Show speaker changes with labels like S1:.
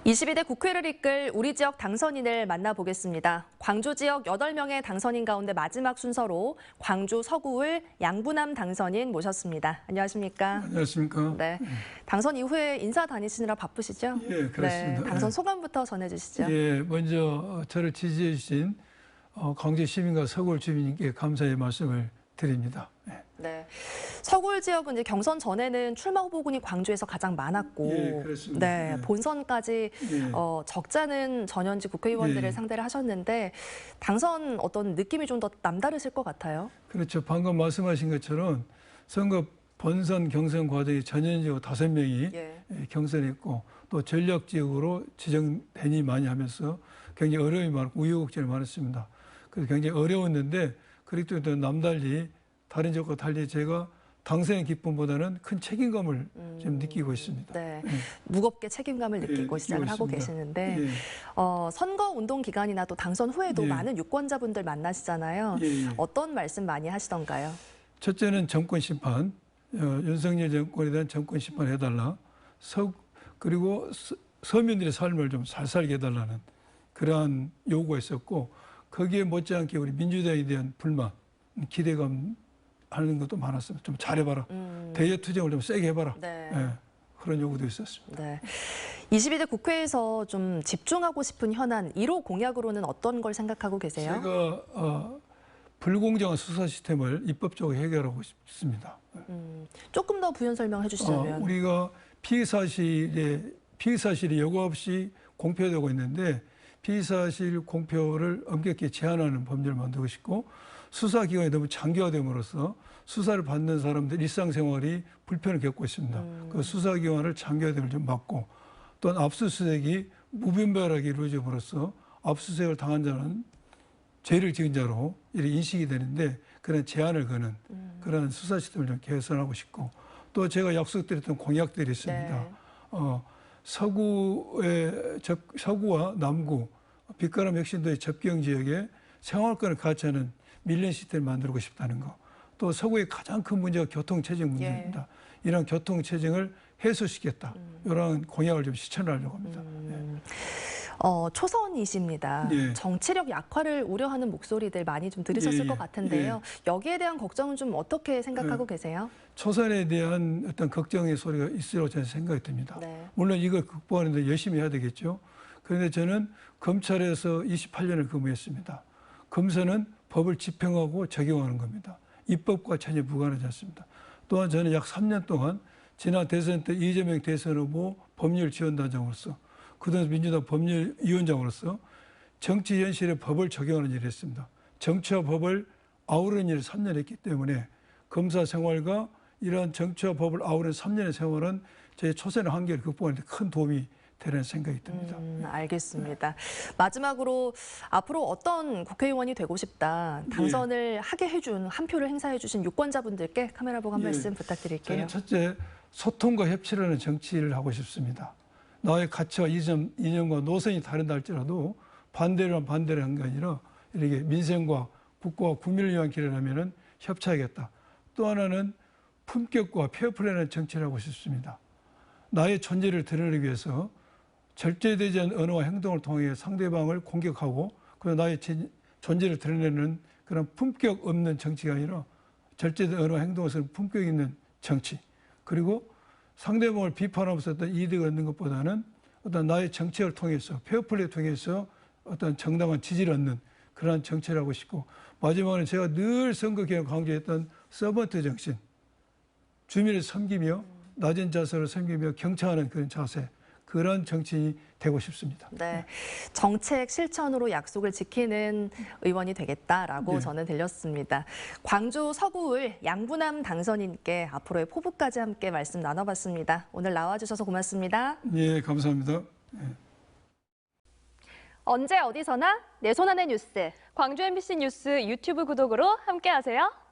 S1: 22대 국회를 이끌 우리 지역 당선인을 만나보겠습니다. 광주 지역 8명의 당선인 가운데 마지막 순서로 광주 서구을 양부남 당선인 모셨습니다. 안녕하십니까?
S2: 안녕하십니까?
S1: 네. 당선 이후에 인사 다니시느라 바쁘시죠?
S2: 예, 그렇습니다.
S1: 네, 당선 소감부터 전해주시죠.
S2: 예, 먼저 저를 지지해 주신 광주 시민과 서구을 주민님께 감사의 말씀을 드립니다. 예.
S1: 네. 서구을 지역은 이제 경선 전에는 출마 후보군이 광주에서 가장 많았고,
S2: 예, 그렇습니다.
S1: 네,
S2: 예.
S1: 본선까지
S2: 예.
S1: 적잖은 전현직 국회의원들을
S2: 예.
S1: 상대를 하셨는데 당선 어떤 느낌이 좀 더 남다르실 것 같아요.
S2: 그렇죠. 방금 말씀하신 것처럼 선거 본선 경선 과정에 전현직 5명이
S1: 예.
S2: 경선했고 또 전략 지역으로 지정되니 많이 하면서 굉장히 어려움이 많고 우여곡절이 많았습니다. 그래서 굉장히 어려웠는데 그래도 또 남달리 다른 지역과 달리 제가 당선의 기쁨보다는 큰 책임감을 좀 느끼고 있습니다.
S1: 네,
S2: 예.
S1: 무겁게 책임감을 느끼고 시작을 하고
S2: 있습니다.
S1: 계시는데
S2: 예.
S1: 선거 운동 기간이나 또 당선 후에도
S2: 예.
S1: 많은 유권자분들 만나시잖아요.
S2: 예.
S1: 어떤 말씀 많이 하시던가요?
S2: 첫째는 정권 심판, 윤석열 정권에 대한 정권 심판 해달라. 그리고 서민들의 삶을 좀 잘 살게 해달라는 그러한 요구가 있었고 거기에 못지않게 우리 민주당에 대한 불만, 기대감 하는 것도 많았습니다. 좀 잘해봐라. 대외 투쟁을 좀 세게 해봐라.
S1: 네.
S2: 예, 그런 요구도 있었습니다.
S1: 네. 22대 국회에서 좀 집중하고 싶은 현안 1호 공약으로는 어떤 걸 생각하고 계세요?
S2: 제가 불공정한 수사 시스템을 입법적으로 해결하고 싶습니다.
S1: 조금 더 부연 설명해 주시자면.
S2: 우리가 피의사실이 여과 없이 공표되고 있는데 피의사실 공표를 엄격히 제한하는 법률을 만들고 싶고 수사기관이 너무 장기화됨으로써 수사를 받는 사람들 일상생활이 불편을 겪고 있습니다. 그 수사기관을 장기화됨을 좀 막고 또한 압수수색이 무분별하게 이루어짐으로써 압수수색을 당한 자는 죄를 지은 자로 이렇게 인식이 되는데 그런 제한을 거는 그런 수사 시스템을 좀 개선하고 싶고 또 제가 약속드렸던 공약들이 있습니다.
S1: 네.
S2: 서구와 남구, 빛가람 혁신도의 접경 지역에 생활권을 같이 하는 밀레 시스템을 만들고 싶다는 거. 또 서구의 가장 큰 문제가 교통체증 문제입니다. 이런 교통체증을 해소시켰다. 이런 공약을 좀 실천하려고 합니다.
S1: 초선이십니다.
S2: 예.
S1: 정치력 약화를 우려하는 목소리들 많이 좀 들으셨을
S2: 예,
S1: 것 같은데요. 여기에 대한 걱정은 좀 어떻게 생각하고 계세요?
S2: 초선에 대한 어떤 걱정의 소리가 있으라고 저는 생각이 듭니다.
S1: 네.
S2: 물론 이걸 극복하는 데 열심히 해야 되겠죠. 그런데 저는 검찰에서 28년을 근무했습니다. 검사는 법을 집행하고 적용하는 겁니다. 입법과 전혀 무관하지 않습니다. 또한 저는 약 3년 동안 지난 대선 때 이재명 대선 후보 법률지원단장으로서 그다음 민주당 법률위원장으로서 정치 현실의 법을 적용하는 일을 했습니다. 정치와 법을 아우르는 일을 3년 했기 때문에 검사 생활과 이러한 정치와 법을 아우르는 3년의 생활은 제 초선의 한계를 극복하는 데 큰 도움이 되는 생각이 듭니다.
S1: 알겠습니다. 마지막으로 앞으로 어떤 국회의원이 되고 싶다, 당선을 하게 해준, 한 표를 행사해 주신 유권자분들께 카메라 보고 한 말씀 부탁드릴게요.
S2: 저는 첫째, 소통과 협치라는 정치를 하고 싶습니다. 나의 가치와 이념과 노선이 다른다 할지라도 반대를 한 게 아니라 이렇게 민생과 국가와 국민을 위한 길을 하면은 협치하겠다. 또 하나는 품격과 페어플레이라는 정치를 하고 싶습니다. 나의 존재를 드러내기 위해서 절제되지 않은 언어와 행동을 통해 상대방을 공격하고 그리고 나의 존재를 드러내는 그런 품격 없는 정치가 아니라 절제된 언어와 행동에서는 품격 있는 정치. 그리고 상대방을 비판하면서 어떤 이득을 얻는 것보다는 어떤 나의 정책을 통해서 페어플레이를 통해서 어떤 정당한 지지를 얻는 그러한 정치를 하고 싶고 마지막으로 제가 늘 선거 기간 강조했던 서번트 정신, 주민을 섬기며 낮은 자세로 섬기며 경청하는 그런 자세, 그런 정치인이 되고 싶습니다.
S1: 네, 정책 실천으로 약속을 지키는 의원이 되겠다라고 저는 들렸습니다. 광주 서구을 양부남 당선인께 앞으로의 포부까지 함께 말씀 나눠봤습니다. 오늘 나와주셔서 고맙습니다.
S2: 예, 감사합니다.
S3: 언제 어디서나 내 손안의 뉴스. 광주 MBC 뉴스 유튜브 구독으로 함께하세요.